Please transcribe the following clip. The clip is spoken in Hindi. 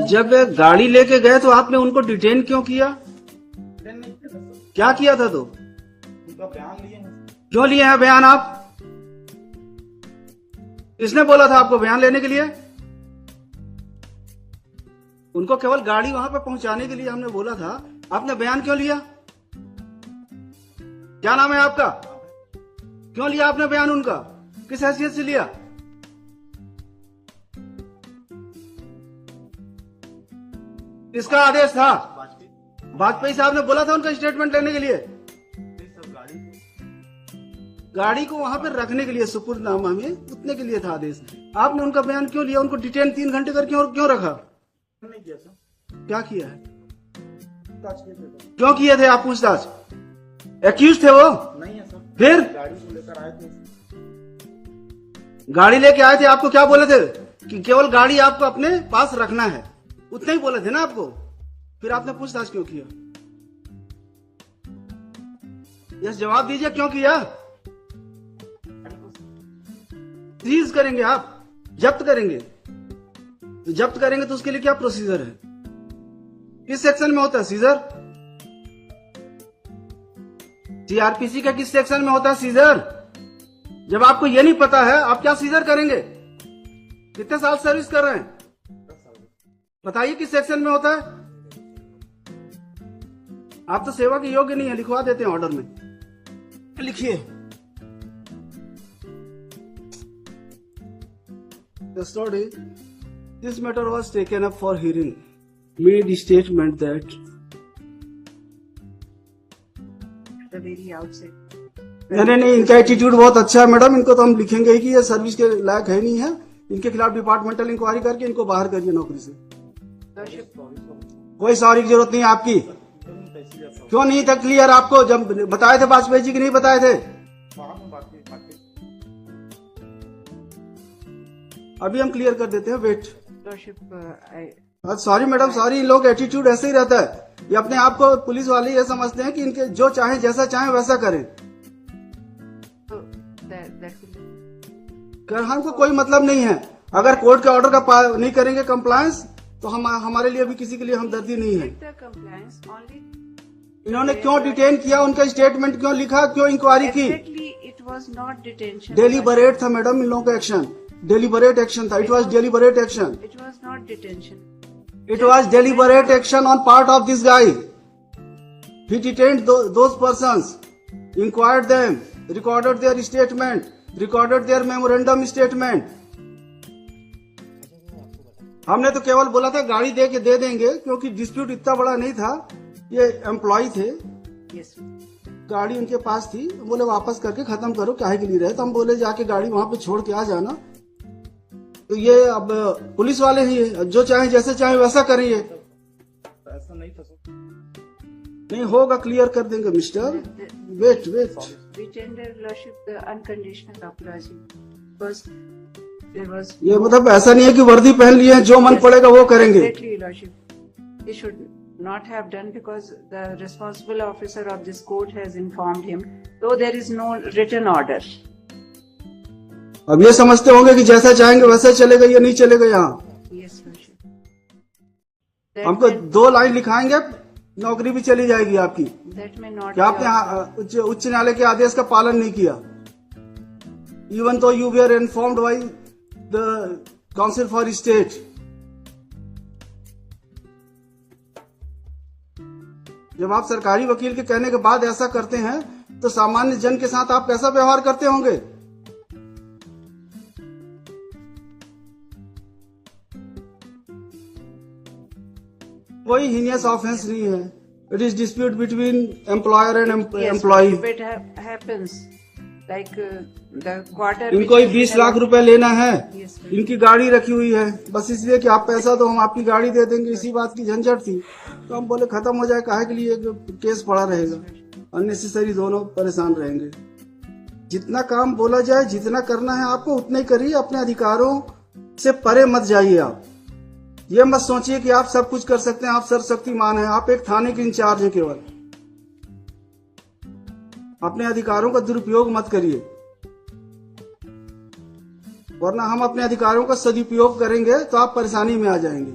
जब गाड़ी लेके गए तो आपने उनको डिटेन क्यों किया? क्या किया था? तो उनका बयान लिए हैं। क्यों लिए हैं बयान आप? किसने बोला था आपको बयान लेने के लिए? उनको केवल गाड़ी वहां पे पहुंचाने के लिए हमने बोला था। आपने बयान क्यों लिया? क्या नाम है आपका? क्यों लिया आपने बयान उनका? किस हैसियत से लिया? किसका आदेश था? वाजपेयी साहब ने बोला था उनका स्टेटमेंट लेने के लिए। गाड़ी को वहां पर रखने के लिए सुपुर्दनामा में उतने के लिए था आदेश। आपने उनका बयान क्यों लिया? उनको डिटेन 3 घंटे करके और क्यों रखा? नहीं किया सर। क्या किया है? पूछताछ किए थे। क्यों किए थे आप पूछताछ? एक्यूज थे वो? नहीं है सर। फिर गाड़ी को लेकर आए थे। गाड़ी लेके आए थे, आपको क्या बोले थे? कि केवल गाड़ी आपको अपने पास रखना है, उतना ही बोले थे ना आपको। फिर आपने पूछताछ क्यों किया? यस, जवाब दीजिए, क्यों किया? सीज करेंगे आप, जब्त करेंगे। तो जब्त करेंगे तो उसके लिए क्या प्रोसीजर है? किस सेक्शन में होता है सीजर? सीआरपीसी का किस सेक्शन में होता है सीजर? जब आपको ये नहीं पता है, आप क्या सीजर करेंगे? कितने साल सर्विस कर रहे हैं? बताइए किस सेक्शन में होता है? आप तो सेवा के योग्य नहीं है, लिखवा देते हैं ऑर्डर में। लिखिए। Yesterday, this matter was taken up for hearing. Made statement that the very outset. नहीं, इनका एटीट्यूड बहुत अच्छा है मैडम। इनको तो हम लिखेंगे ही कि ये सर्विस के लायक है नहीं है। इनके खिलाफ डिपार्टमेंटल इंक्वायरी करके इनको बाहर करिए नौकरी से। कोई सॉरी की जरूरत नहीं है आपकी। क्यों नहीं था क्लियर आपको? जब बताए थे वाजपेयी जी की नहीं बताए थे? अभी हम क्लियर कर देते हैं, वेट। Sorry madam, sorry. इन लोग एटीट्यूड ऐसे ही रहता है। ये अपने आप को पुलिस वाले ये समझते हैं कि इनके जो चाहे जैसा चाहे वैसा करें। हमको कोई मतलब नहीं है। अगर कोर्ट के ऑर्डर का नहीं करेंगे कंप्लायंस तो हमारे लिए भी किसी के लिए हमदर्दी नहीं है। इन्होंने क्यों डिटेन किया? उनका स्टेटमेंट क्यों लिखा? क्यों इंक्वायरी की? डेलीबरेट था मैडम इन लोगों का एक्शन। Deliberate action था. It was deliberate action. It was not detention. It was deliberate action on part of this guy. He detained those persons, inquired them, recorded their statement, recorded their memorandum statement. हमने तो केवल बोला था गाड़ी दे के दे देंगे, क्योंकि डिस्प्यूट इतना बड़ा नहीं था। ये एम्प्लॉय थे। Yes. गाड़ी उनके पास थी। बोले वापस करके खत्म करो, काहे के लिए रहे? तो हम बोले जाके गाड़ी वहां पे छोड़ के आ जाना। तो ये अब पुलिस वाले ही है, जो चाहे जैसे चाहे वैसा करेंगे। ऐसा नहीं था सर। नहीं होगा, क्लियर कर देंगे mister. Wait. We tender lordship the unconditional apology because there was. ये मतलब ऐसा नहीं है कि वर्दी पहन लिए हैं, जो मन पड़ेगा वो करेंगे। Exactly, lordship. He should not have done because the responsible officer of this court has informed him, though there is no written order. अब ये समझते होंगे कि जैसा चाहेंगे वैसा चलेगा, ये नहीं चलेगा यहाँ। Yes, lordship. हमको 2 लाइन लिखाएंगे, नौकरी भी चली जाएगी आपकी। That may not. क्या आपने उच्च न्यायालय के आदेश का पालन नहीं किया? Even though you were informed by the council for state. जब आप सरकारी वकील के कहने के बाद ऐसा करते हैं तो सामान्य जन के साथ आप कैसा व्यवहार करते होंगे? कोई हीनियस ऑफेंस नहीं है। It is dispute between employer and employee. It happens like the quarter. इनको ही 20 लाख रुपए लेना है। Yes, इनकी गाड़ी रखी हुई है, बस इसलिए कि आप पैसा दो हम आपकी गाड़ी दे देंगे। इसी बात की झंझट थी। तो हम बोले खत्म हो जाए, काहे के लिए केस पड़ा रहेगा, अननेसेसरी दोनों परेशान रहेंगे। जितना काम बोला जाए, जितना करना है आपको उतना ही करिए। अपने अधिकारों से परे मत जाइए। आप ये मत सोचिए कि आप सब कुछ कर सकते हैं, आप सर्वशक्तिमान हैं। आप एक थाने के इंचार्ज हैं केवल। अपने अधिकारों का दुरुपयोग मत करिए, वरना हम अपने अधिकारों का सदुपयोग करेंगे तो आप परेशानी में आ जाएंगे।